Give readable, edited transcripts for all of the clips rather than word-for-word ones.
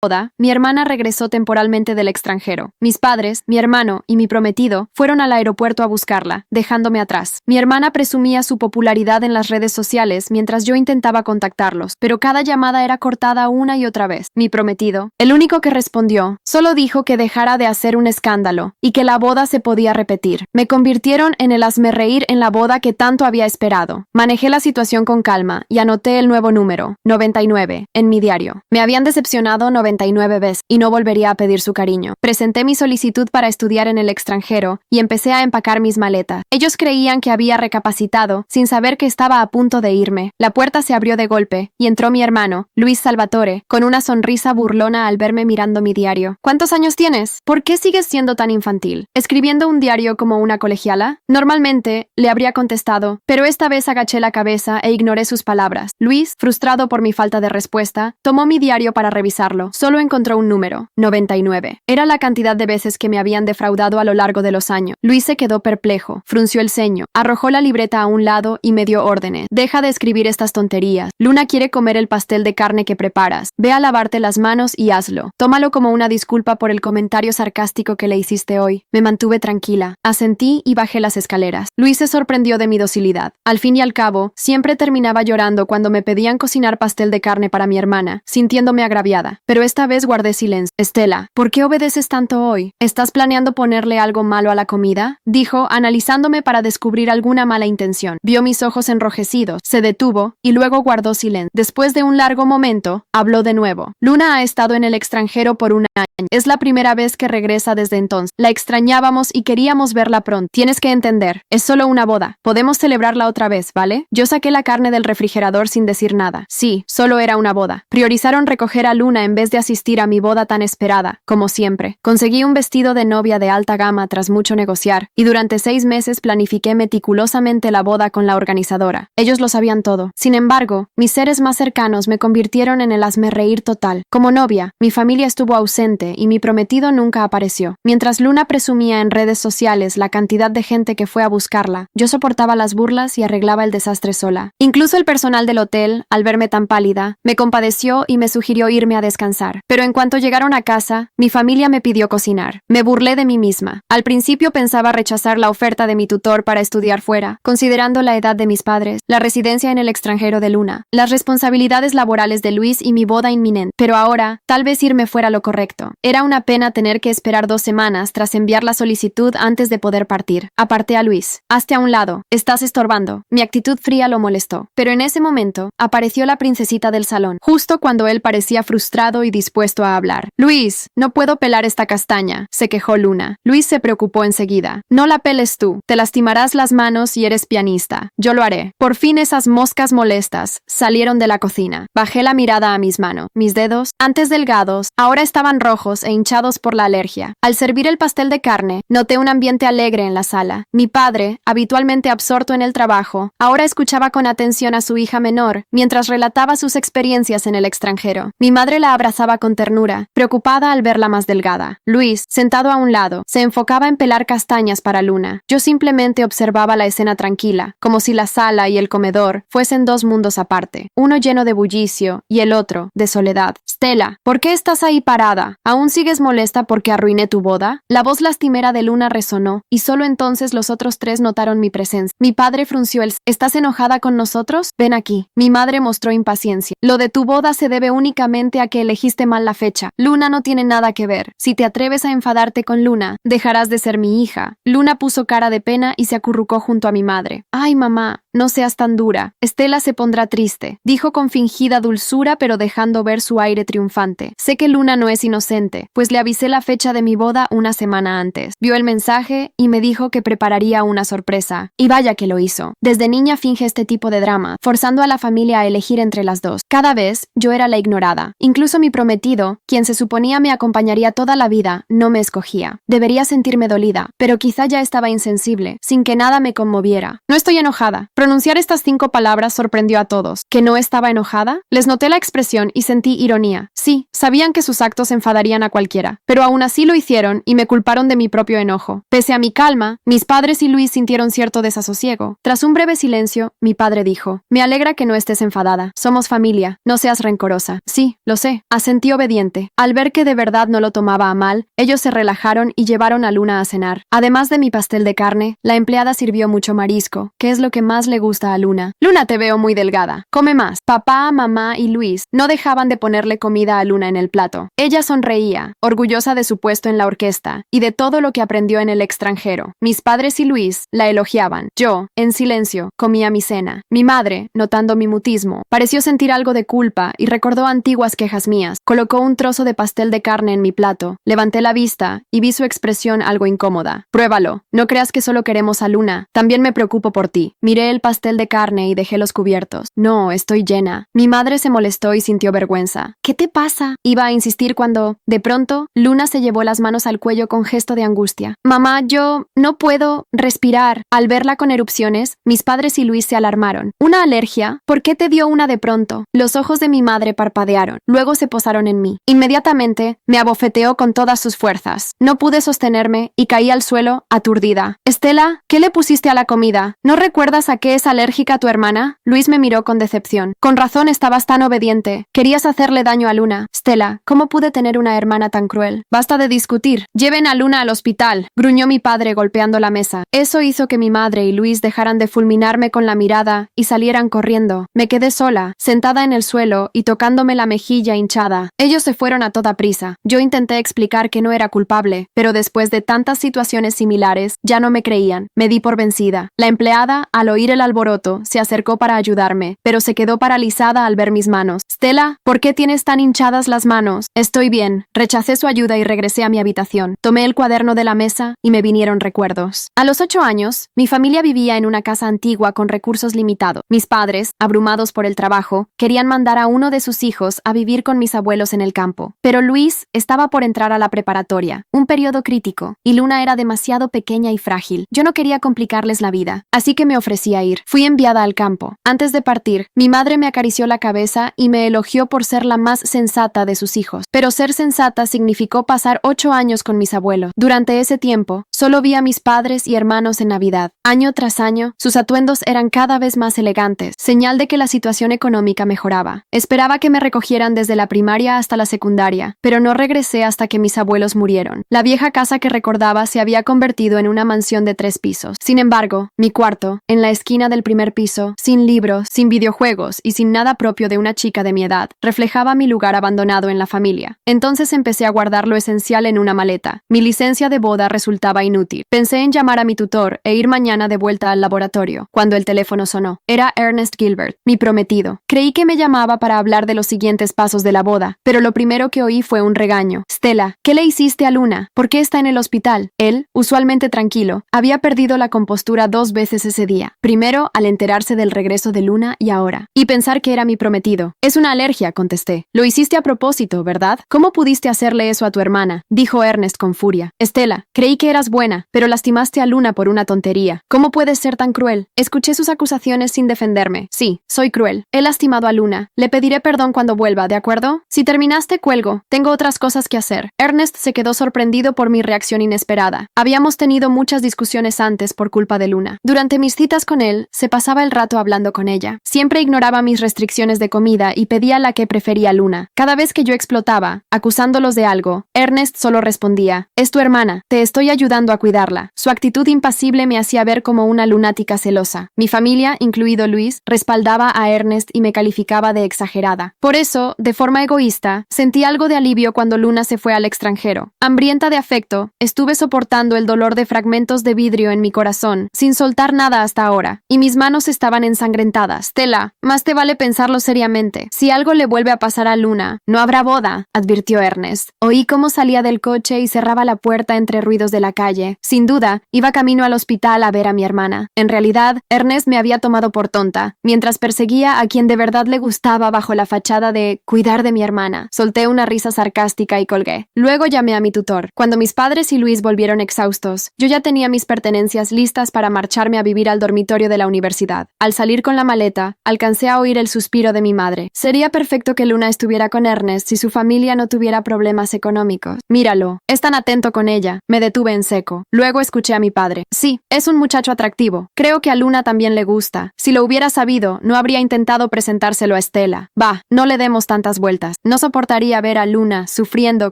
boda, mi hermana regresó temporalmente del extranjero. Mis padres, mi hermano y mi prometido fueron al aeropuerto a buscarla, dejándome atrás. Mi hermana presumía su popularidad en las redes sociales mientras yo intentaba contactarlos, pero cada llamada era cortada una y otra vez. Mi prometido, el único que respondió, solo dijo que dejara de hacer un escándalo y que la boda se podía repetir. Me convirtieron en el hazmerreír en la boda que tanto había esperado. Manejé la situación con calma y anoté el nuevo número, 99, en mi diario. Me habían decepcionado 99 veces y no volvería a pedir su cariño. Presenté mi solicitud para estudiar en el extranjero y empecé a empacar mis maletas. Ellos creían que había recapacitado, sin saber que estaba a punto de irme. La puerta se abrió de golpe y entró mi hermano, Luis Salvatore, con una sonrisa burlona al verme mirando mi diario. ¿Cuántos años tienes? ¿Por qué sigues siendo tan infantil? ¿Escribiendo un diario como una colegiala? Normalmente le habría contestado, pero esta vez agaché la cabeza e ignoré sus palabras. Luis, frustrado por mi falta de respuesta, tomó mi diario para revisarlo. Solo encontró un número, 99. Era la cantidad de veces que me habían defraudado a lo largo de los años. Luis se quedó perplejo, frunció el ceño, arrojó la libreta a un lado y me dio órdenes. Deja de escribir estas tonterías. Luna quiere comer el pastel de carne que preparas. Ve a lavarte las manos y hazlo. Tómalo como una disculpa por el comentario sarcástico que le hiciste hoy. Me mantuve tranquila. Asentí y bajé las escaleras. Luis se sorprendió de mi docilidad. Al fin y al cabo, siempre terminaba llorando cuando me pedían cocinar pastel de carne para mi hermana, sintiéndome agraviada. Pero esta vez guardé silencio. Estela, ¿por qué obedeces tanto hoy? ¿Estás planeando ponerle algo malo a la comida? Dijo, analizándome para descubrir alguna mala intención. Vio mis ojos enrojecidos, se detuvo y luego guardó silencio. Después de un largo momento, habló de nuevo. Luna ha estado en el extranjero por un año. Es la primera vez que regresa desde entonces. La extrañábamos y queríamos verla pronto. Tienes que entender, es solo una boda. Podemos celebrarla otra vez, ¿vale? Yo saqué la carne del refrigerador sin decir nada. Sí, solo era una boda. Priorizaron recoger a Luna en vez de asistir a mi boda tan esperada, como siempre. Conseguí un vestido de novia de alta gama tras mucho negociar, y durante 6 meses planifiqué meticulosamente la boda con la organizadora. Ellos lo sabían todo. Sin embargo, mis seres más cercanos me convirtieron en el hazmerreír total. Como novia, mi familia estuvo ausente y mi prometido nunca apareció. Mientras Luna presumía en redes sociales la cantidad de gente que fue a buscarla, yo soportaba las burlas y arreglaba el desastre sola. Incluso el personal del hotel, al verme tan pálida, me compadeció y me sugirió irme a descansar. Pero en cuanto llegaron a casa, mi familia me pidió cocinar. Me burlé de mí misma. Al principio pensaba rechazar la oferta de mi tutor para estudiar fuera, considerando la edad de mis padres, la residencia en el extranjero de Luna, las responsabilidades laborales de Luis y mi boda inminente. Pero ahora, tal vez irme fuera lo correcto. Era una pena tener que esperar 2 semanas tras enviar la solicitud antes de poder partir. Aparté a Luis. Hazte a un lado. Estás estorbando. Mi actitud fría lo molestó. Pero en ese momento, apareció la princesita del salón, justo cuando él parecía frustrado y dispuesto a hablar. Luis, no puedo pelar esta castaña, se quejó Luna. Luis se preocupó enseguida. No la peles tú. Te lastimarás las manos y eres pianista. Yo lo haré. Por fin esas moscas molestas salieron de la cocina. Bajé la mirada a mis manos. Mis dedos, antes delgados, ahora estaban rojos e hinchados por la alergia. Al servir el pastel de carne, noté un ambiente alegre en la sala. Mi padre, habitualmente absorto en el trabajo, ahora escuchaba con atención a su hija menor, mientras relataba sus experiencias en el extranjero. Mi madre la abrazaba con ternura, preocupada al verla más delgada. Luis, sentado a un lado, se enfocaba en pelar castañas para Luna. Yo simplemente observaba la escena tranquila, como si la sala y el comedor fuesen 2 mundos aparte, uno lleno de bullicio y el otro de soledad. Stella, ¿por qué estás ahí parada? ¿Aún sigues molesta porque arruiné tu boda? La voz lastimera de Luna resonó, y solo entonces los otros 3 notaron mi presencia. Mi padre frunció el... ¿Estás enojada con nosotros? Ven aquí. Mi madre mostró impaciencia. Lo de tu boda se debe únicamente a que elegiste mal la fecha. Luna no tiene nada que ver. Si te atreves a enfadarte con Luna, dejarás de ser mi hija. Luna puso cara de pena y se acurrucó junto a mi madre. Ay, mamá, no seas tan dura. Estela se pondrá triste, dijo con fingida dulzura pero dejando ver su aire triunfante. Sé que Luna no es inocente, pues le avisé la fecha de mi boda una semana antes. Vio el mensaje y me dijo que prepararía una sorpresa. Y vaya que lo hizo. Desde niña finge este tipo de drama, forzando a la familia a elegir entre las dos. Cada vez yo era la ignorada. Incluso mi prometido, quien se suponía me acompañaría toda la vida, no me escogía. Debería sentirme dolida, pero quizá ya estaba insensible, sin que nada me conmoviera. No estoy enojada. Pronunciar estas 5 palabras sorprendió a todos. ¿Que no estaba enojada? Les noté la expresión y sentí ironía. Sí, sabían que sus actos enfadarían a cualquiera, pero aún así lo hicieron y me culparon de mi propio enojo. Pese a mi calma, mis padres y Luis sintieron cierto desasosiego. Tras un breve silencio, mi padre dijo: «Me alegra que no estés enfadada. Somos familia. No seas rencorosa». «Sí, lo sé». Asentí obediente. Al ver que de verdad no lo tomaba a mal, ellos se relajaron y llevaron a Luna a cenar. Además de mi pastel de carne, la empleada sirvió mucho marisco, que es lo que más le gusta a Luna. «Luna, te veo muy delgada. Come más». Papá, mamá y Luis no dejaban de ponerle comida a Luna en el plato. Ella sonreía, orgullosa de su puesto en la orquesta y de todo lo que aprendió en el extranjero. Mis padres y Luis la elogiaban. Yo, en silencio, comía mi cena. Mi madre, notando mi mutismo, pareció sentir algo de culpa y recordó antiguas quejas mías. Colocó un trozo de pastel de carne en mi plato. Levanté la vista y vi su expresión algo incómoda. «Pruébalo. No creas que solo queremos a Luna. También me preocupo por ti». Miré el pastel de carne y dejé los cubiertos. «No, estoy llena». Mi madre se molestó y sintió vergüenza. «¿Qué te pasa?». Iba a insistir cuando, de pronto, Luna se llevó las manos al cuello con gesto de angustia. «Mamá, yo no puedo respirar». Al verla con erupciones, mis padres y Luis se alarmaron. «¿Una alergia? ¿Por qué te dio una de pronto?». Los ojos de mi madre parpadearon. Luego se posaron en mí. Inmediatamente, me abofeteó con todas sus fuerzas. No pude sostenerme y caí al suelo, aturdida. «Estela, ¿qué le pusiste a la comida? ¿No recuerdas a qué es alérgica tu hermana?». Luis me miró con decepción. «Con razón estabas tan obediente. Querías hacerle daño a Luna». «Stella, ¿cómo pude tener una hermana tan cruel?». «Basta de discutir. Lleven a Luna al hospital», gruñó mi padre golpeando la mesa. Eso hizo que mi madre y Luis dejaran de fulminarme con la mirada y salieran corriendo. Me quedé sola, sentada en el suelo y tocándome la mejilla hinchada. Ellos se fueron a toda prisa. Yo intenté explicar que no era culpable, pero después de tantas situaciones similares, ya no me creían. Me di por vencida. La empleada, al oír el alboroto, se acercó para ayudarme, pero se quedó paralizada al ver mis manos. «Stella, ¿por qué tienes tan hinchadas las manos?». «Estoy bien». Rechacé su ayuda y regresé a mi habitación. Tomé el cuaderno de la mesa y me vinieron recuerdos. A los 8 años, mi familia vivía en una casa antigua con recursos limitados. Mis padres, abrumados por el trabajo, querían mandar a uno de sus hijos a vivir con mis abuelos en el campo. Pero Luis estaba por entrar a la preparatoria, un periodo crítico, y Luna era demasiado pequeña y frágil. Yo no quería complicarles la vida, así que me ofrecí a ir. Fui enviada al campo. Antes de partir, mi madre me acarició la cabeza y me elogió por ser la más sensata de sus hijos. Pero ser sensata significó pasar 8 años con mis abuelos. Durante ese tiempo, solo vi a mis padres y hermanos en Navidad. Año tras año, sus atuendos eran cada vez más elegantes, señal de que la situación económica mejoraba. Esperaba que me recogieran desde la primaria hasta la secundaria, pero no regresé hasta que mis abuelos murieron. La vieja casa que recordaba se había convertido en una mansión de 3 pisos. Sin embargo, mi cuarto, en la esquina del primer piso, sin libros, sin videojuegos y sin nada propio de una chica de mi edad, reflejaba mi lugar abandonado en la familia. Entonces empecé a guardar lo esencial en una maleta. Mi licencia de boda resultaba inútil. Pensé en llamar a mi tutor e ir mañana de vuelta al laboratorio, cuando el teléfono sonó. Era Ernest Gilbert, mi prometido. Creí que me llamaba para hablar de los siguientes pasos de la boda, pero lo primero que oí fue un regaño. «Stella, ¿qué le hiciste a Luna? ¿Por qué está en el hospital?». Él, usualmente tranquilo, había perdido la compostura 2 veces ese día. Primero, al enterarse del regreso de Luna y ahora. Y pensar que era mi prometido. «Es una alergia», contesté. «Lo hiciste a propósito, ¿verdad? ¿Cómo pudiste hacerle eso a tu hermana?», dijo Ernest con furia. «Stella, creí que eras buena, pero lastimaste a Luna por una tontería. ¿Cómo puedes ser tan cruel?». Escuché sus acusaciones sin defenderme. «Sí, soy cruel. He lastimado a Luna. Le pediré perdón cuando vuelva, ¿de acuerdo? Si terminaste, cuelgo. Tengo otras cosas que hacer». Ernest se quedó sorprendido por mi reacción inesperada. Habíamos tenido muchas discusiones antes por culpa de Luna. Durante mis citas con él, se pasaba el rato hablando con ella. Siempre ignoraba mis restricciones de comida y pedía la que prefería Luna. Cada vez que yo explotaba, acusándolos de algo, Ernest solo respondía: «Es tu hermana. Te estoy ayudando a cuidarla». Su actitud impasible me hacía ver como una lunática celosa. Mi familia, incluido Luis, respaldaba a Ernest y me calificaba de exagerada. Por eso, de forma egoísta, sentí algo de alivio cuando Luna se fue al extranjero. Hambrienta de afecto, estuve soportando el dolor de fragmentos de vidrio en mi corazón, sin soltar nada hasta ahora, y mis manos estaban ensangrentadas. «Stella, más te vale pensarlo seriamente. Si algo le vuelve a pasar a Luna, no habrá boda», advirtió Ernest. Oí cómo salía del coche y cerraba la puerta entre ruidos de la calle. Sin duda, iba camino al hospital a ver a mi hermana. En realidad, Ernest me había tomado por tonta, mientras perseguía a quien de verdad le gustaba bajo la fachada de cuidar de mi hermana. Solté una risa sarcástica y colgué. Luego llamé a mi tutor. Cuando mis padres y Luis volvieron exhaustos, yo ya tenía mis pertenencias listas para marcharme a vivir al dormitorio de la universidad. Al salir con la maleta, alcancé a oír el suspiro de mi madre. Sería perfecto que Luna estuviera con Ernest si su familia no tuviera problemas económicos. Míralo, es tan atento con ella. Me detuve en seco. Luego escuché a mi padre. Sí, es un muchacho atractivo. Creo que a Luna también le gusta. Si lo hubiera sabido, no habría intentado presentárselo a Estela. Va, no le demos tantas vueltas. No soportaría ver a Luna sufriendo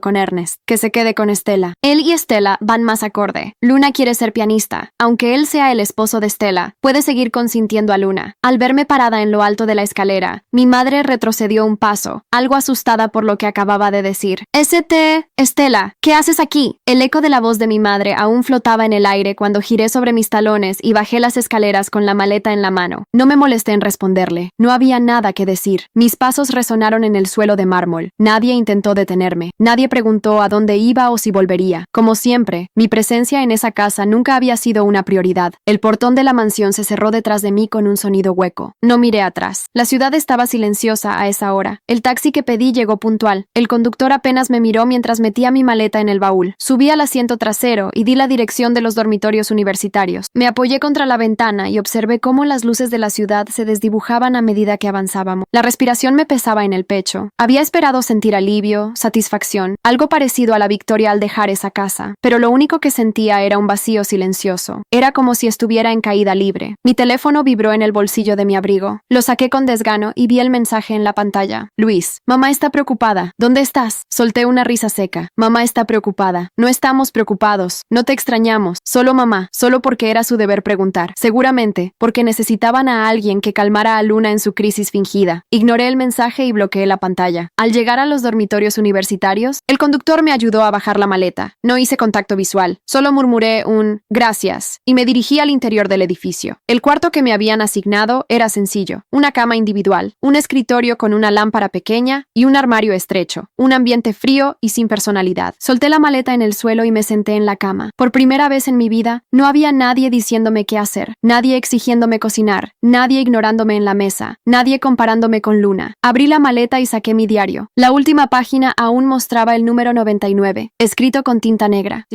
con Ernest. Que se quede con Estela. Él y Estela van más acorde. Luna quiere ser pianista. Aunque él sea el esposo de Estela, puede seguir consintiendo a Luna. Al verme parada en lo alto de la escalera, mi madre retrocedió un paso, algo asustada por lo que acababa de decir. Estela, ¿qué haces aquí? El eco de la voz de mi madre aún flotaba en el aire cuando giré sobre mis talones y bajé las escaleras con la maleta en la mano. No me molesté en responderle. No había nada que decir. Mis pasos resonaron en el suelo de mármol. Nadie intentó detenerme. Nadie preguntó a dónde iba o si volvería. Como siempre, mi presencia en esa casa nunca había sido una prioridad. El portón de la mansión se cerró detrás de mí con un sonido hueco. No miré atrás. La ciudad estaba silenciosa a esa hora. El taxi que pedí llegó puntual. El conductor apenas me miró mientras metía mi maleta en el baúl. Subí al asiento trasero y di la dirección de los dormitorios universitarios. Me apoyé contra la ventana y observé cómo las luces de la ciudad se desdibujaban a medida que avanzábamos. La respiración me pesaba en el pecho. Había esperado sentir alivio, satisfacción, algo parecido a la victoria al dejar esa casa, pero lo único que sentía era un vacío silencioso. Era como si estuviera en caída libre. Mi teléfono vibró en el bolsillo de mi abrigo. Lo saqué con desgano y vi el mensaje en la pantalla. Luis, mamá está preocupada. ¿Dónde estás? Solté una risa seca. Mamá está preocupada. No estamos preocupados. No te extrañamos. Solo mamá. Solo porque era su deber preguntar. Seguramente, porque necesitaban a alguien que calmara a Luna en su crisis fingida. Ignoré el mensaje y bloqueé la pantalla. Al llegar a los dormitorios universitarios, el conductor me ayudó a bajar la maleta. No hice contacto visual. Solo murmuré un gracias y me dirigí al interior del edificio. El cuarto que me habían asignado era sencillo. Una cama individual, un escritorio con una lámpara pequeña y un armario estrecho. Un ambiente frío y sin personalidad. Solté la maleta en el suelo y me senté en la cama. Por primera vez en mi vida, no había nadie diciéndome qué hacer, nadie exigiéndome cocinar, nadie ignorándome en la mesa, nadie comparándome con Luna. Abrí la maleta y saqué mi diario. La última página aún mostraba el número 99, escrito con tinta negra.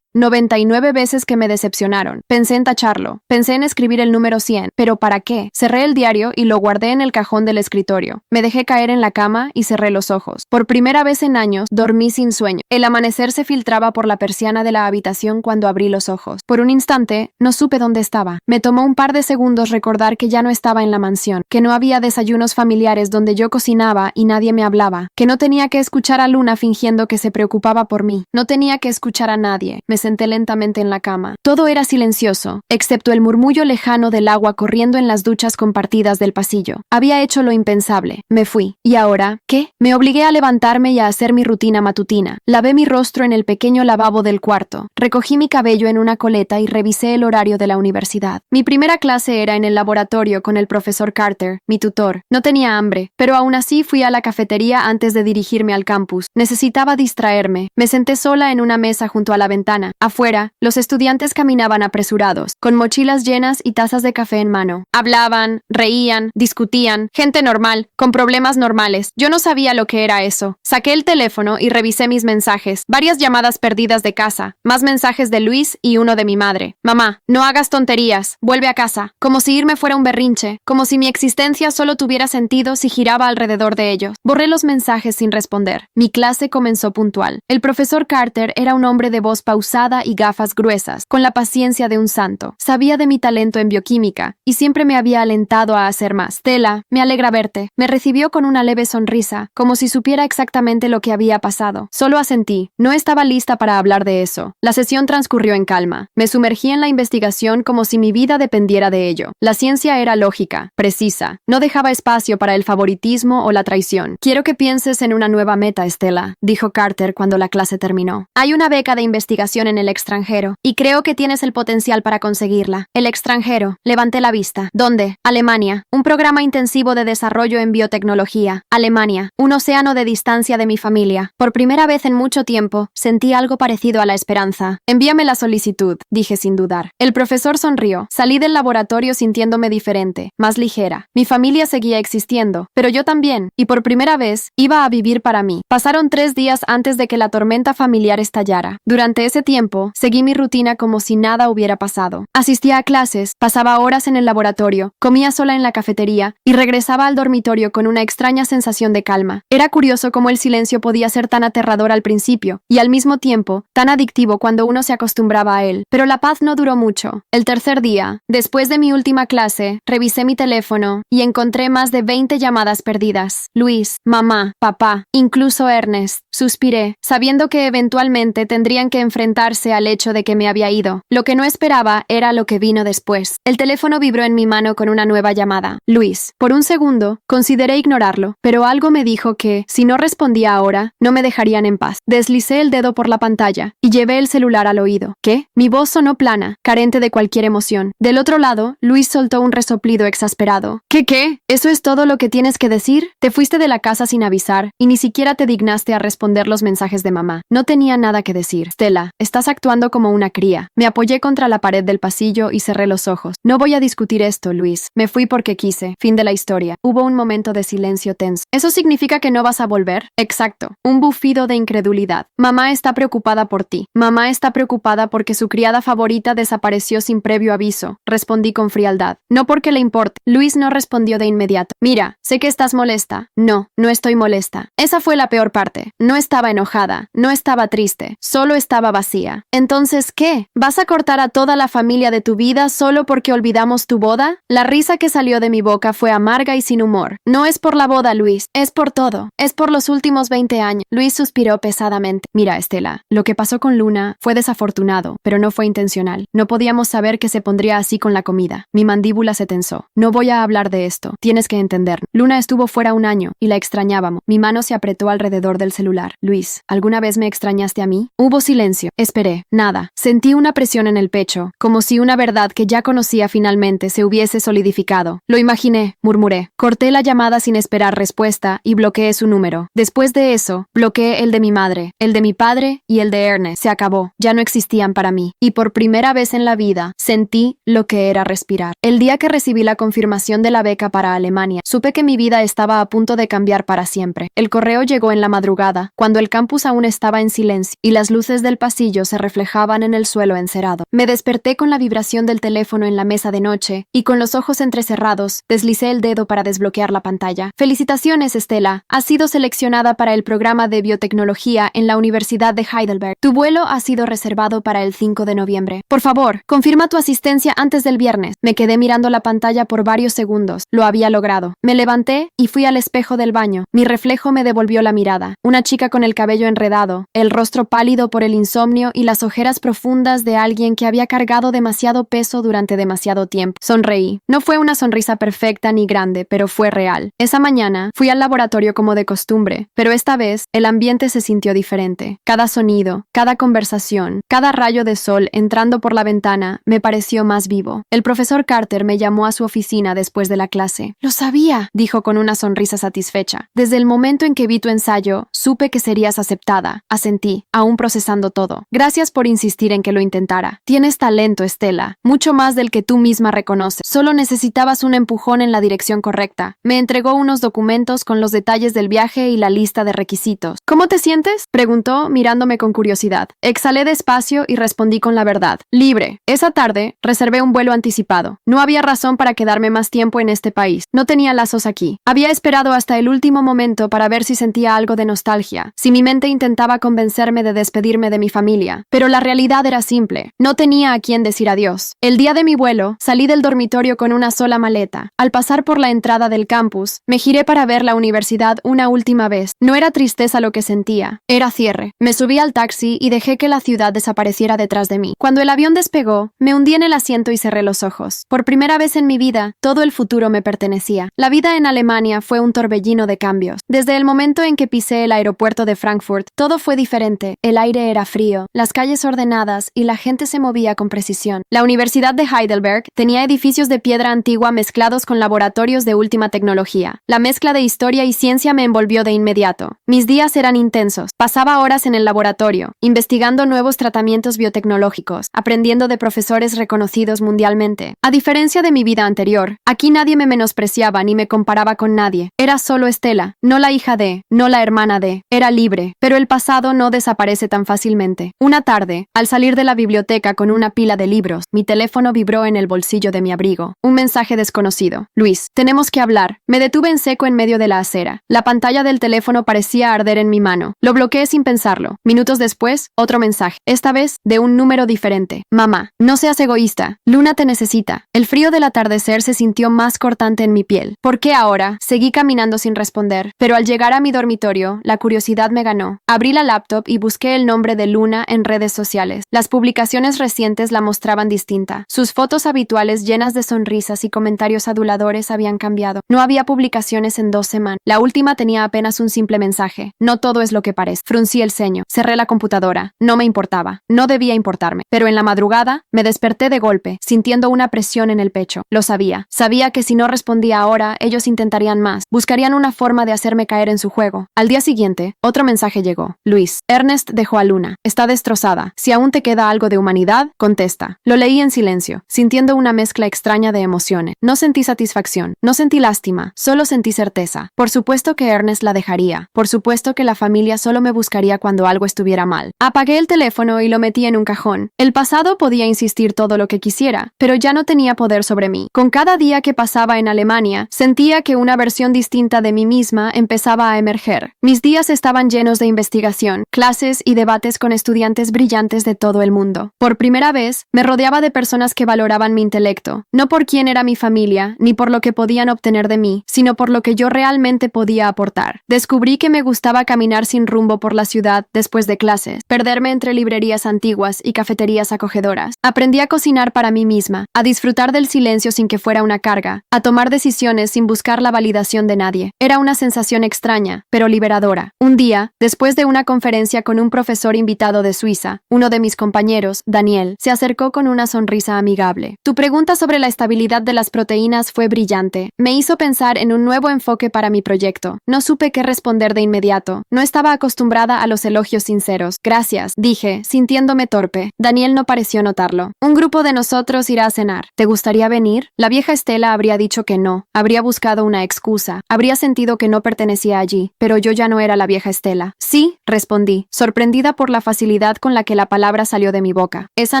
99 veces que me decepcionaron. Pensé en tacharlo. Pensé en escribir el número 100. ¿Pero para qué? Cerré el diario y lo guardé en el cajón del escritorio. Me dejé caer en la cama y cerré los ojos. Por primera vez en años, dormí sin sueño. El amanecer se filtraba por la persiana de la habitación cuando abrí los ojos. Por un instante, no supe dónde estaba. Me tomó un par de segundos recordar que ya no estaba en la mansión, que no había desayunos familiares donde yo cocinaba y nadie me hablaba, que no tenía que escuchar a Luna fingiendo que se preocupaba por mí. No tenía que escuchar a nadie. Me senté lentamente en la cama. Todo era silencioso, excepto el murmullo lejano del agua corriendo en las duchas compartidas del pasillo. Había hecho lo impensable. Me fui. ¿Y ahora qué? Me obligué a levantarme y a hacer mi rutina matutina. Lavé mi rostro en el pequeño lavabo del cuarto. Recogí mi cabello en una coleta y revisé el horario de la universidad. Mi primera clase era en el laboratorio con el profesor Carter, mi tutor. No tenía hambre, pero aún así fui a la cafetería antes de dirigirme al campus. Necesitaba distraerme. Me senté sola en una mesa junto a la ventana. Afuera, los estudiantes caminaban apresurados, con mochilas llenas y tazas de café en mano. Hablaban, reían, discutían, gente normal, con problemas normales. Yo no sabía lo que era eso. Saqué el teléfono y revisé mis mensajes. Varias llamadas perdidas de casa, más mensajes de Luis y uno de mi madre. Mamá, no hagas tonterías, vuelve a casa. Como si irme fuera un berrinche, como si mi existencia solo tuviera sentido si giraba alrededor de ellos. Borré los mensajes sin responder. Mi clase comenzó puntual. El profesor Carter era un hombre de voz pausada y gafas gruesas, con la paciencia de un santo. Sabía de mi talento en bioquímica y siempre me había alentado a hacer más. Stella, me alegra verte. Me recibió con una leve sonrisa, como si supiera exactamente lo que había pasado. Solo asentí. No estaba lista para hablar de eso. La sesión transcurrió en calma. Me sumergí en la investigación como si mi vida dependiera de ello. La ciencia era lógica, precisa. No dejaba espacio para el favoritismo o la traición. Quiero que pienses en una nueva meta, Stella, dijo Carter cuando la clase terminó. Hay una beca de investigación en el extranjero, y creo que tienes el potencial para conseguirla. El extranjero. Levanté la vista. ¿Dónde? Alemania. Un programa intensivo de desarrollo en biotecnología. Alemania. Un océano de distancia de mi familia. Por primera vez en mucho tiempo, sentí algo parecido a la esperanza. Envíame la solicitud, dije sin dudar. El profesor sonrió. Salí del laboratorio sintiéndome diferente, más ligera. Mi familia seguía existiendo, pero yo también, y por primera vez, iba a vivir para mí. Pasaron 3 días antes de que la tormenta familiar estallara. Durante ese tiempo tiempo, seguí mi rutina como si nada hubiera pasado. Asistía a clases, pasaba horas en el laboratorio, comía sola en la cafetería y regresaba al dormitorio con una extraña sensación de calma. Era curioso cómo el silencio podía ser tan aterrador al principio y al mismo tiempo tan adictivo cuando uno se acostumbraba a él. Pero la paz no duró mucho. El tercer día, después de mi última clase, revisé mi teléfono y encontré más de 20 llamadas perdidas. Luis, mamá, papá, incluso Ernest. Suspiré, sabiendo que eventualmente tendrían que enfrentarse al hecho de que me había ido. Lo que no esperaba era lo que vino después. El teléfono vibró en mi mano con una nueva llamada. Luis. Por un segundo, consideré ignorarlo, pero algo me dijo que, si no respondía ahora, no me dejarían en paz. Deslicé el dedo por la pantalla y llevé el celular al oído. ¿Qué? Mi voz sonó plana, carente de cualquier emoción. Del otro lado, Luis soltó un resoplido exasperado. ¿Qué? ¿Eso es todo lo que tienes que decir? Te fuiste de la casa sin avisar y ni siquiera te dignaste a responder los mensajes de mamá. No tenía nada que decir. Stella, estás actuando como una cría. Me apoyé contra la pared del pasillo y cerré los ojos. No voy a discutir esto, Luis. Me fui porque quise. Fin de la historia. Hubo un momento de silencio tenso. ¿Eso significa que no vas a volver? Exacto. Un bufido de incredulidad. Mamá está preocupada por ti. Mamá está preocupada porque su criada favorita desapareció sin previo aviso. Respondí con frialdad. No porque le importe. Luis no respondió de inmediato. Mira, sé que estás molesta. No estoy molesta. Esa fue la peor parte. No estaba enojada. No estaba triste. Solo estaba vacía. Entonces, ¿qué? ¿Vas a cortar a toda la familia de tu vida solo porque olvidamos tu boda? La risa que salió de mi boca fue amarga y sin humor. No es por la boda, Luis. Es por todo. Es por los últimos 20 años. Luis suspiró pesadamente. Mira, Stella, lo que pasó con Luna fue desafortunado, pero no fue intencional. No podíamos saber que se pondría así con la comida. Mi mandíbula se tensó. No voy a hablar de esto. Tienes que entender. Luna estuvo fuera un año y la extrañábamos. Mi mano se apretó alrededor del celular. Luis, ¿alguna vez me extrañaste a mí? Hubo silencio. Esperé. Nada. Sentí una presión en el pecho, como si una verdad que ya conocía finalmente se hubiese solidificado. Lo imaginé, murmuré. Corté la llamada sin esperar respuesta y bloqueé su número. Después de eso, bloqueé el de mi madre, el de mi padre y el de Ernest. Se acabó. Ya no existían para mí. Y por primera vez en la vida, sentí lo que era respirar. El día que recibí la confirmación de la beca para Alemania, supe que mi vida estaba a punto de cambiar para siempre. El correo llegó en la madrugada, cuando el campus aún estaba en silencio y las luces del pasillo se reflejaban en el suelo encerado. Me desperté con la vibración del teléfono en la mesa de noche y con los ojos entrecerrados, deslicé el dedo para desbloquear la pantalla. Felicitaciones, Stella. Has sido seleccionada para el programa de biotecnología en la Universidad de Heidelberg. Tu vuelo ha sido reservado para el 5 de noviembre. Por favor, confirma tu asistencia antes del viernes. Me quedé mirando la pantalla por varios segundos. Lo había logrado. Me levanté y fui al espejo del baño. Mi reflejo me devolvió la mirada. Una chica con el cabello enredado, el rostro pálido por el insomnio y las ojeras profundas de alguien que había cargado demasiado peso durante demasiado tiempo. Sonreí. No fue una sonrisa perfecta ni grande, pero fue real. Esa mañana fui al laboratorio como de costumbre, pero esta vez el ambiente se sintió diferente. Cada sonido, cada conversación, cada rayo de sol entrando por la ventana me pareció más vivo. El profesor Carter me llamó a su oficina después de la clase. Lo sabía, dijo con una sonrisa satisfecha. Desde el momento en que vi tu ensayo, supe que serías aceptada. Asentí, aún procesando todo. Gracias por insistir en que lo intentara. Tienes talento, Stella, mucho más del que tú misma reconoces. Solo necesitabas un empujón en la dirección correcta. Me entregó unos documentos con los detalles del viaje y la lista de requisitos. ¿Cómo te sientes?, preguntó, mirándome con curiosidad. Exhalé despacio y respondí con la verdad. Libre. Esa tarde, reservé un vuelo anticipado. No había razón para quedarme más tiempo en este país. No tenía lazos aquí. Había esperado hasta el último momento para ver si sentía algo de nostalgia, si mi mente intentaba convencerme de despedirme de mi familia. Pero la realidad era simple. No tenía a quién decir adiós. El día de mi vuelo, salí del dormitorio con una sola maleta. Al pasar por la entrada del campus, me giré para ver la universidad una última vez. No era tristeza lo que sentía, era cierre. Me subí al taxi y dejé que la ciudad desapareciera detrás de mí. Cuando el avión despegó, me hundí en el asiento y cerré los ojos. Por primera vez en mi vida, todo el futuro me pertenecía. La vida en Alemania fue un torbellino de cambios. Desde el momento en que pisé el aeropuerto de Frankfurt, todo fue diferente. El aire era frío, las calles ordenadas y la gente se movía con precisión. La Universidad de Heidelberg tenía edificios de piedra antigua mezclados con laboratorios de última tecnología. La mezcla de historia y ciencia me envolvió de inmediato. Mis días eran intensos. Pasaba horas en el laboratorio, investigando nuevos tratamientos biotecnológicos, aprendiendo de profesores reconocidos mundialmente. A diferencia de mi vida anterior, aquí nadie me menospreciaba ni me comparaba con nadie. Era solo Stella, no la hija de, no la hermana de. Era libre, pero el pasado no desaparece tan fácilmente. Una tarde, al salir de la biblioteca con una pila de libros, mi teléfono vibró en el bolsillo de mi abrigo. Un mensaje desconocido. Luis, tenemos que hablar. Me detuve en seco en medio de la acera. La pantalla del teléfono parecía arder en mi mano. Lo bloqueé sin pensarlo. Minutos después, otro mensaje. Esta vez, de un número diferente. Mamá, no seas egoísta. Luna te necesita. El frío del atardecer se sintió más cortante en mi piel. ¿Por qué ahora? Seguí caminando sin responder. Pero al llegar a mi dormitorio, la curiosidad me ganó. Abrí la laptop y busqué el nombre de Luna en redes sociales. Las publicaciones recientes la mostraban distinta. Sus fotos habituales llenas de sonrisas y comentarios aduladores habían cambiado. No había publicaciones en 2 semanas. La última tenía apenas un simple mensaje. No todo es lo que parece. Fruncí el ceño. Cerré la computadora. No me importaba. No debía importarme. Pero en la madrugada, me desperté de golpe, sintiendo una presión en el pecho. Lo sabía. Sabía que si no respondía ahora, ellos intentarían más. Buscarían una forma de hacerme caer en su juego. Al día siguiente, otro mensaje llegó. Luis, Ernest dejó a Luna. Está destrozada. Si aún te queda algo de humanidad, contesta. Lo leí en silencio, sintiendo una mezcla extraña de emociones. No sentí satisfacción. No sentí lástima. Solo sentí certeza. Por supuesto que Ernest la dejaría. Por supuesto que la familia solo me buscaría cuando algo estuviera mal. Apagué el teléfono y lo metí en un cajón. El pasado podía insistir todo lo que quisiera, pero ya no tenía poder sobre mí. Con cada día que pasaba en Alemania, sentía que una versión distinta de mí misma empezaba a emerger. Mis días estaban llenos de investigación, clases y debates con estudiantes brillantes de todo el mundo. Por primera vez, me rodeaba de personas que valoraban mi intelecto, no por quién era mi familia, ni por lo que podían obtener de mí, sino por lo que yo realmente podía aportar. Descubrí que me gustaba caminar sin rumbo por la ciudad después de clases, perderme entre librerías antiguas y cafeterías acogedoras. Aprendí a cocinar para mí misma, a disfrutar del silencio sin que fuera una carga, a tomar decisiones sin buscar la validación de nadie. Era una sensación extraña, pero liberadora. Un día, después de una conferencia con un profesor invitado de Suiza, uno de mis compañeros, Daniel, se acercó con una sonrisa amigable. Tu pregunta sobre la estabilidad de las proteínas fue brillante. Me hizo pensar en un nuevo enfoque para mi proyecto. No supe qué responder de inmediato. No estaba acostumbrada a los elogios sinceros. Gracias, dije, sintiéndome torpe. Daniel no pareció notarlo. Un grupo de nosotros irá a cenar. ¿Te gustaría venir? La vieja Estela habría dicho que no. Habría buscado una excusa. Habría sentido que no pertenecía allí. Pero yo ya no era la vieja Estela. Sí, respondí, sorprendida por la facilidad con la que la palabra salió de mi boca. Esa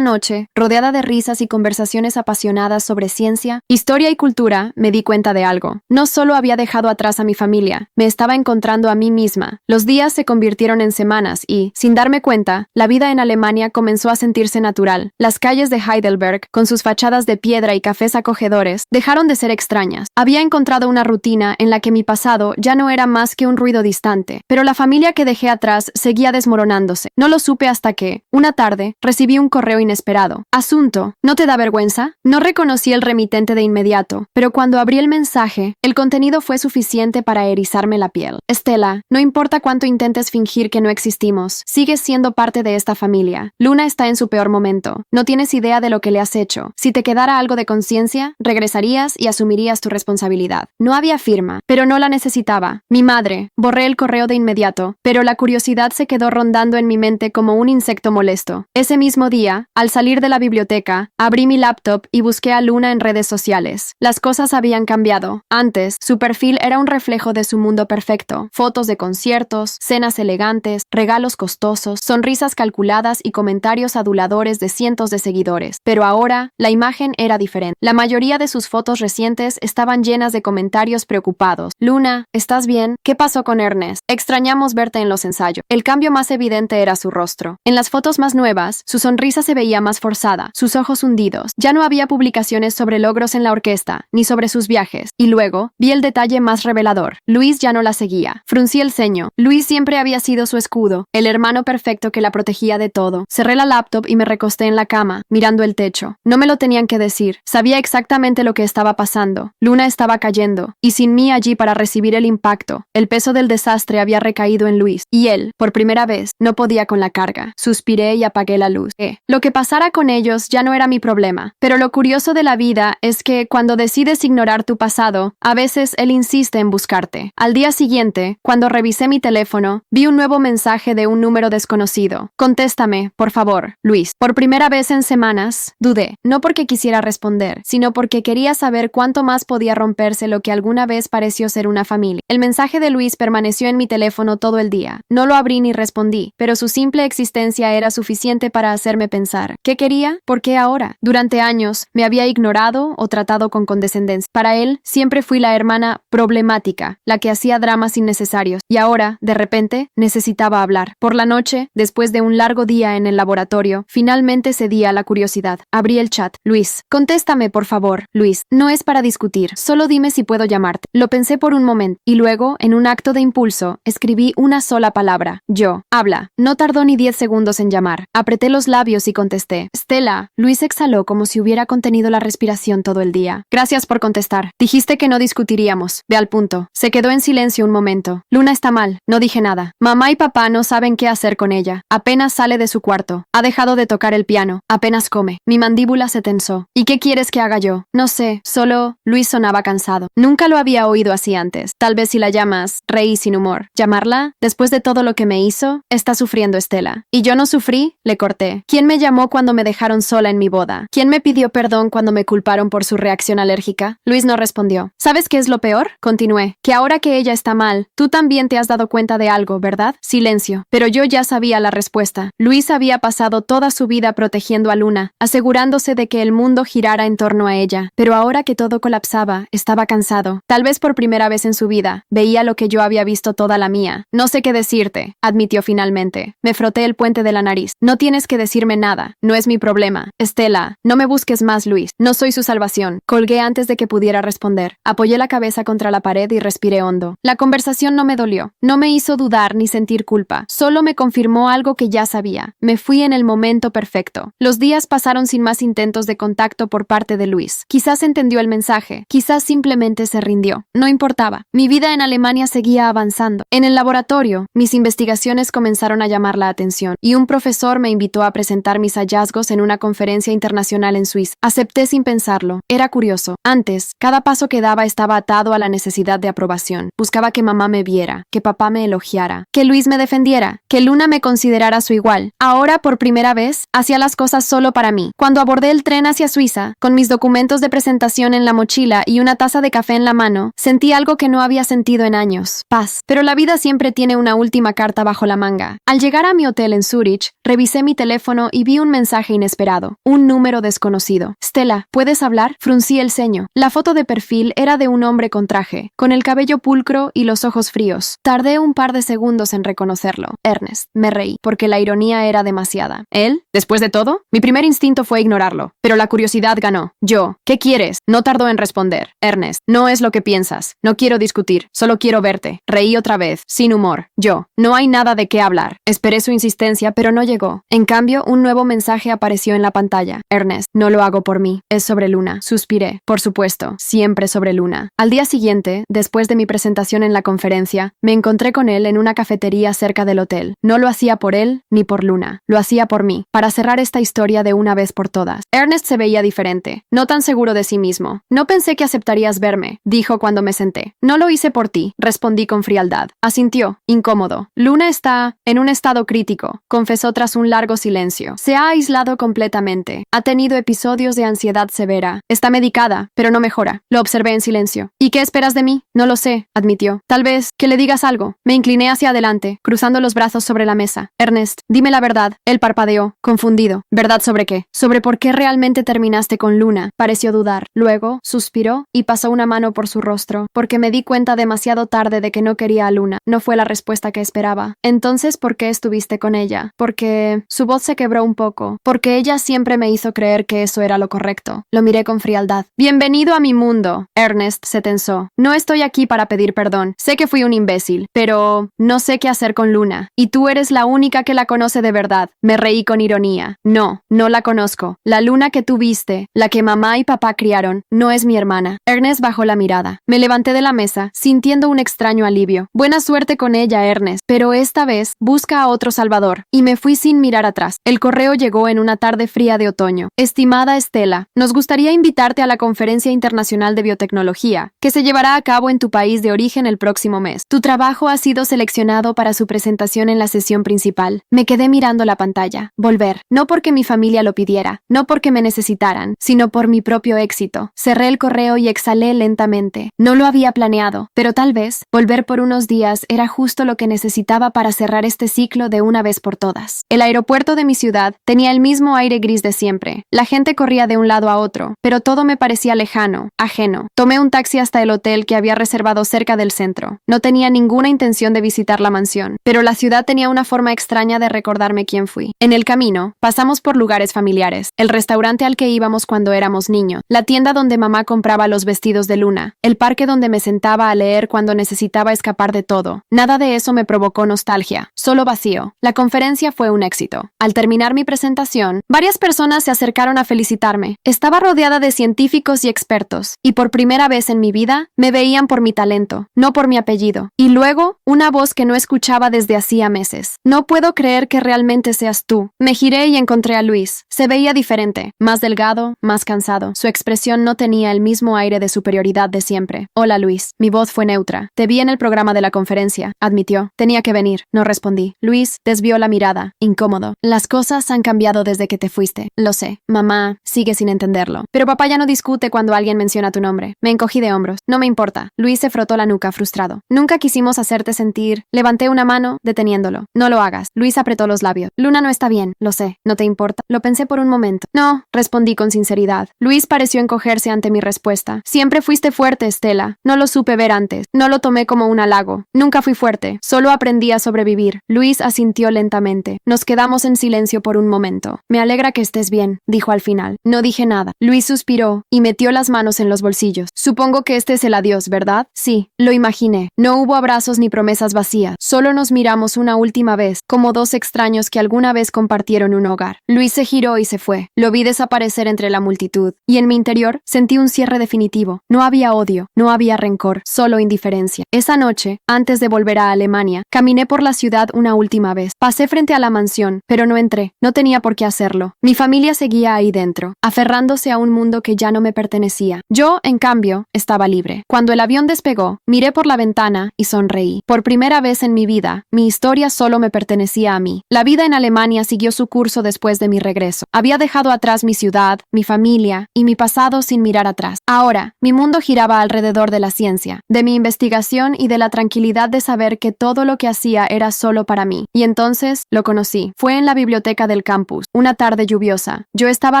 noche, rodeada de risas y conversaciones apasionadas sobre ciencia, historia y cultura, me di cuenta de algo. No solo había dejado atrás a mi familia, me estaba encontrando a mí misma. Los días se convirtieron en semanas y, sin darme cuenta, la vida en Alemania comenzó a sentirse natural. Las calles de Heidelberg, con sus fachadas de piedra y cafés acogedores, dejaron de ser extrañas. Había encontrado una rutina en la que mi pasado ya no era más que un ruido distante, pero la familia que dejé atrás seguía desmoronándose. No lo supe hasta que, una tarde, recibí un correo inesperado. Asunto, ¿no te da vergüenza? No reconocí el remitente de inmediato, pero cuando abrí el mensaje, el contenido fue suficiente para erizarme la piel. Estela, no importa cuánto intentes fingir que no existimos, sigues siendo parte de esta familia. Luna está en su peor momento. No tienes idea de lo que le has hecho. Si te quedara algo de conciencia, regresarías y asumirías tu responsabilidad. No había firma, pero no la necesitaba. Mi madre. Borré el correo de inmediato, pero la curiosidad se quedó rondando en mi mente como un insecto molesto. Ese mismo día, al salir de la biblioteca, abrí mi laptop y busqué a Luna en redes sociales. Las cosas habían cambiado. Antes, su perfil era un reflejo de su mundo perfecto. Fotos de conciertos, cenas elegantes, regalos costosos, sonrisas calculadas y comentarios aduladores de cientos de seguidores. Pero ahora, la imagen era diferente. La mayoría de sus fotos recientes estaban llenas de comentarios preocupados. Luna, ¿estás bien? ¿Qué pasó con Ernest? Extrañamos verte en los ensayos. El cambio más evidente era su rostro. En las fotos más nuevas, su sonrisa se veía más forzada, sus ojos hundidos. Ya no había publicaciones sobre logros en la orquesta, ni sobre sus viajes. Y luego, vi el detalle más revelador. Luis ya no la seguía. Fruncí el ceño. Luis siempre había sido su escudo, el hermano perfecto que la protegía de todo. Cerré la laptop y me recosté en la cama, mirando el techo. No me lo tenían que decir. Sabía exactamente lo que estaba pasando. Luna estaba cayendo, y sin mí allí para recibir el impacto, el peso del desastre había recaído en Luis, y él, por primera vez, no podía con la carga. Suspiré y apagué la luz. Lo que pasara con ellos ya no era mi problema, pero lo curioso de la vida es que cuando decides ignorar tu pasado, a veces él insiste en buscarte. Al día siguiente, cuando revisé mi teléfono, vi un nuevo mensaje de un número desconocido. Contéstame, por favor, Luis. Por primera vez en semanas, dudé, no porque quisiera responder, sino porque quería saber cuánto más podía romperse lo que alguna vez pareció ser una familia. El mensaje de Luis permaneció en mi teléfono todo el día. No lo abrí ni respondí, pero su simple existencia existencia era suficiente para hacerme pensar. ¿Qué quería? ¿Por qué ahora? Durante años me había ignorado o tratado con condescendencia. Para él, siempre fui la hermana problemática, la que hacía dramas innecesarios. Y ahora, de repente, necesitaba hablar. Por la noche, después de un largo día en el laboratorio, finalmente cedí a la curiosidad. Abrí el chat. Luis, contéstame, por favor. Luis, no es para discutir. Solo dime si puedo llamarte. Lo pensé por un momento. Y luego, en un acto de impulso, escribí una sola palabra. Yo. Habla. No tardó ni 10 segundos en llamar. Apreté los labios y contesté. Stella. Luis exhaló como si hubiera contenido la respiración todo el día. Gracias por contestar. Dijiste que no discutiríamos. Ve al punto. Se quedó en silencio un momento. Luna está mal. No dije nada. Mamá y papá no saben qué hacer con ella. Apenas sale de su cuarto. Ha dejado de tocar el piano. Apenas come. Mi mandíbula se tensó. ¿Y qué quieres que haga yo? No sé. Solo... Luis sonaba cansado. Nunca lo había oído así antes. Tal vez si la llamas, reí sin humor. ¿Llamarla? Después de todo lo que me hizo, está sufriendo Stella. ¿Y yo no sufrí? Le corté. ¿Quién me llamó cuando me dejaron sola en mi boda? ¿Quién me pidió perdón cuando me culparon por su reacción alérgica? Luis no respondió. ¿Sabes qué es lo peor? Continué. Que ahora que ella está mal, tú también te has dado cuenta de algo, ¿verdad? Silencio. Pero yo ya sabía la respuesta. Luis había pasado toda su vida protegiendo a Luna, asegurándose de que el mundo girara en torno a ella. Pero ahora que todo colapsaba, estaba cansado. Tal vez por primera vez en su vida, veía lo que yo había visto toda la mía. No sé qué decirte, admitió finalmente. Me froté el puente de la nariz. No tienes que decirme nada. No es mi problema. Stella, no me busques más, Luis. No soy su salvación. Colgué antes de que pudiera responder. Apoyé la cabeza contra la pared y respiré hondo. La conversación no me dolió. No me hizo dudar ni sentir culpa. Solo me confirmó algo que ya sabía. Me fui en el momento perfecto. Los días pasaron sin más intentos de contacto por parte de Luis. Quizás entendió el mensaje. Quizás simplemente se rindió. No importaba. Mi vida en Alemania seguía avanzando. En el laboratorio, mis investigaciones comenzaron a llamar la atención y un profesor me invitó a presentar mis hallazgos en una conferencia internacional en Suiza. Acepté sin pensarlo. Era curioso. Antes, cada paso que daba estaba atado a la necesidad de aprobación. Buscaba que mamá me viera, que papá me elogiara, que Luis me defendiera, que Luna me considerara su igual. Ahora, por primera vez, hacía las cosas solo para mí. Cuando abordé el tren hacia Suiza, con mis documentos de presentación en la mochila y una taza de café en la mano, sentí algo que no había sentido en años. Paz. Pero la vida siempre tiene una última carta bajo la manga. Al llegar a mi hotel en Zúrich, revisé mi teléfono y vi un mensaje inesperado. Un número desconocido. Stella, ¿puedes hablar? Fruncí el ceño. La foto de perfil era de un hombre con traje, con el cabello pulcro y los ojos fríos. Tardé un par de segundos en reconocerlo. Ernest. Me reí, porque la ironía era demasiada. ¿Él? Después de todo, mi primer instinto fue ignorarlo, pero la curiosidad ganó. Yo. ¿Qué quieres? No tardó en responder. Ernest. No es lo que piensas. No quiero discutir. Solo quiero verte. Reí otra vez, sin humor. Yo. No hay nada de qué hablar. Esperé su insistencia, pero no llegó. En cambio, un nuevo mensaje apareció en la pantalla. Ernest. No lo hago por mí. Es sobre Luna. Suspiré. Por supuesto. Siempre sobre Luna. Al día siguiente, después de mi presentación en la conferencia, me encontré con él en una cafetería cerca del hotel. No lo hacía por él ni por Luna. Lo hacía por mí, para cerrar esta historia de una vez por todas. Ernest se veía diferente, no tan seguro de sí mismo. No pensé que aceptarías verme, dijo cuando me senté. No lo hice por ti, respondí con frialdad. Asintió, incómodo. Luna está en un estado crítico, confesó tras un largo silencio. Se ha aislado completamente. Ha tenido episodios de ansiedad severa. Está medicada, pero no mejora. Lo observé en silencio. ¿Y qué esperas de mí? No lo sé, admitió. Tal vez que le digas algo. Me incliné hacia adelante, cruzando los brazos sobre la mesa. Ernest, dime la verdad. Él parpadeó, confundido. ¿Verdad sobre qué? Sobre por qué realmente terminaste con Luna. Pareció dudar. Luego, suspiró y pasó una mano por su rostro, porque me di cuenta demasiado tarde de que no quería a Luna. No fue la respuesta que esperaba. Entonces, ¿por qué estuviste con ella? Porque... Su voz se quebró un poco. Porque ella siempre me hizo creer que eso era lo correcto. Lo miré con frialdad. Bienvenido a mi mundo. Ernest se tensó. No estoy aquí para pedir perdón. Sé que fui un imbécil, pero no sé qué hacer con Luna. Y tú eres la única que la conoce de verdad. Me reí con ironía. No, no la conozco. La Luna que tú viste, la que mamá y papá criaron, no es mi hermana. Ernest bajó la mirada. Me levanté de la mesa, sintiendo un extraño alivio. Buena suerte con ella, Ernest, pero esta vez busca a otro salvador. Y me fui sin mirar atrás. El correo llegó en una tarde fría de otoño. Estimada Stella, nos gustaría invitarte a la Conferencia Internacional de Biotecnología, que se llevará a cabo en tu país de origen el próximo mes. Tu trabajo ha sido seleccionado para su presentación en la sesión principal. Me quedé mirando la pantalla. Volver. No porque mi familia lo pidiera, no porque me necesitaran, sino por mi propio éxito. Cerré el correo y exhalé lentamente. No lo había planeado, pero tal vez volver por unos días era justo lo que necesitaba para cerrar este ciclo de una vez por todas. El aeropuerto de mi ciudad tenía el mismo aire gris de siempre. La gente corría de un lado a otro, pero todo me parecía lejano, ajeno. Tomé un taxi hasta el hotel que había reservado cerca del centro. No tenía ninguna intención de visitar la mansión, pero la ciudad tenía una forma extraña de recordarme quién fui. En el camino, pasamos por lugares familiares, el restaurante al que íbamos cuando éramos niños, la tienda donde mamá compraba los vestidos de Luna, el parque donde me sentaba a leer cuando necesitaba escapar de todo. Nada de eso me provocó nostalgia, solo vacío. La conferencia fue un éxito. Al terminar mi presentación, varias personas se acercaron a felicitarme. Estaba rodeada de científicos y expertos, y por primera vez en mi vida me veían por mi talento, no por mi apellido. Y luego, una voz que no escuchaba desde hacía meses. No puedo creer que realmente seas tú. Me giré y encontré a Luis. Se veía diferente, más delgado, más cansado. Su expresión no tenía el mismo aire de superioridad de siempre. Hola, Luis. Mi voz fue neutra. Te vi en el programa de la conferencia, admitió. Tenía que venir. No respondí. Luis desvió la mirada, incómodo. Las cosas han cambiado desde que te fuiste. Lo sé. Mamá sigue sin entenderlo. Pero papá ya no discute cuando alguien menciona tu nombre. Me encogí de hombros. No me importa. Luis se frotó la nuca, frustrado. Nunca quisimos hacerte sentir. Levanté una mano, deteniéndolo. No lo hagas. Luis apretó los labios. Luna no está bien. Lo sé. ¿No te importa? Lo pensé por un momento. No, respondí con sinceridad. Luis pareció encogerse ante mi respuesta. Siempre fuiste fuerte, Stella. No lo supe ver antes. No lo tomé como un halago. Nunca fui fuerte. Solo aprendí a sobrevivir. Luis asintió lentamente. Nos quedamos en silencio por un momento. Me alegra que estés bien, dijo al final. No dije nada. Luis suspiró y metió las manos en los bolsillos. Supongo que este es el adiós, ¿verdad? Sí, lo imaginé. No hubo abrazos ni promesas vacías. Solo nos miramos una última vez, como dos extraños que alguna vez compartieron un hogar. Luis se giró y se fue. Lo vi desaparecer entre la multitud, y en mi interior sentí un cierre definitivo. No había odio, no había rencor, solo indiferencia. Esa noche, antes de volver a Alemania, caminé por la ciudad una última vez. Pasé frente a la mansión, pero no entré. No tenía por qué hacerlo. Mi familia seguía ahí dentro, aferrándose a un mundo que ya no me pertenecía. Yo, en cambio, estaba libre. Cuando el avión despegó, miré por la ventana y sonreí. Por primera vez en mi vida, mi historia solo me pertenecía a mí. La vida en Alemania siguió su curso después de mi regreso. Había dejado atrás mi ciudad, mi familia y mi pasado sin mirar atrás. Ahora, mi mundo giraba alrededor de la ciencia, de mi investigación y de la tranquilidad de saber que todo lo que hacía era solo para mí. Y entonces lo conocí. Fue en la biblioteca del campus, una tarde lluviosa. Yo estaba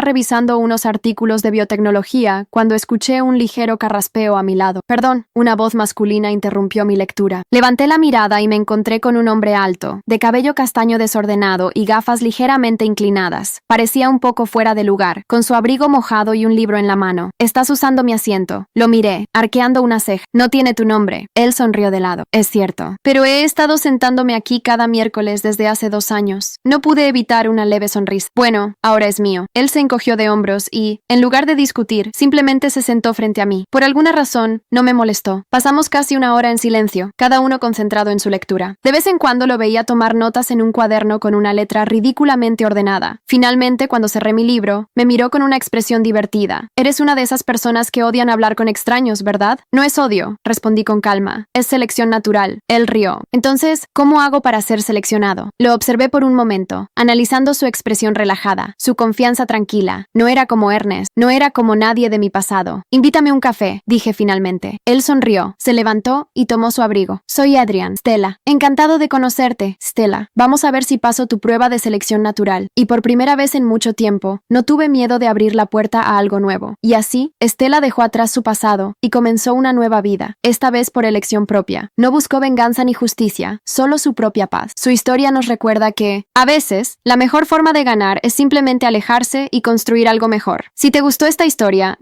revisando unos artículos de biotecnología cuando escuché un ligero carraspeo a mi lado. Perdón, una voz masculina interrumpió mi lectura. Levanté la mirada y me encontré con un hombre alto, de cabello castaño desordenado y gafas ligeramente inclinadas. Parecía un poco fuera de lugar, con su abrigo mojado y un libro en la mano. Estás usando mi asiento. Lo miré, arqueando una ceja. No tiene tu nombre. Él sonrió de lado. Es cierto. Pero he estado sentándome aquí cada miércoles desde hace 2 años. No pude evitar una leve sonrisa. Bueno, ahora es mío. Él se encogió de hombros y, en lugar de discutir, simplemente se sentó frente a mí. Por alguna razón, no me molestó. Pasamos casi 1 hora en silencio, cada uno concentrado en su lectura. De vez en cuando lo veía tomar notas en un cuaderno con una letra ridículamente ordenada. Finalmente, cuando cerré mi libro, me miró con una expresión divertida. Eres una de esas personas que odian hablar con extraños, ¿verdad? No es odio, respondí con calma. Es selección natural. Él rió. Entonces, ¿cómo hago para ser seleccionado? Lo observé por un momento, analizando su expresión relajada, su confianza tranquila. No era como Ernest, no era como nadie de mi pasado. Invítame un café, dije finalmente. Él sonrió, se levantó y tomó su abrigo. Soy Adrian, Stella. Encantado de conocerte, Stella. Vamos a ver si paso tu prueba de selección natural. Y por primera vez en mucho tiempo, no tuve miedo de abrir la puerta a algo nuevo. Y así, Stella dejó atrás su pasado y comenzó una nueva vida, esta vez por elección propia. No buscó venganza ni justicia, solo su propia paz. Su historia nos recuerda que, a veces, la mejor forma de ganar es simplemente alejarse y construir algo mejor. Si te gustó esta historia,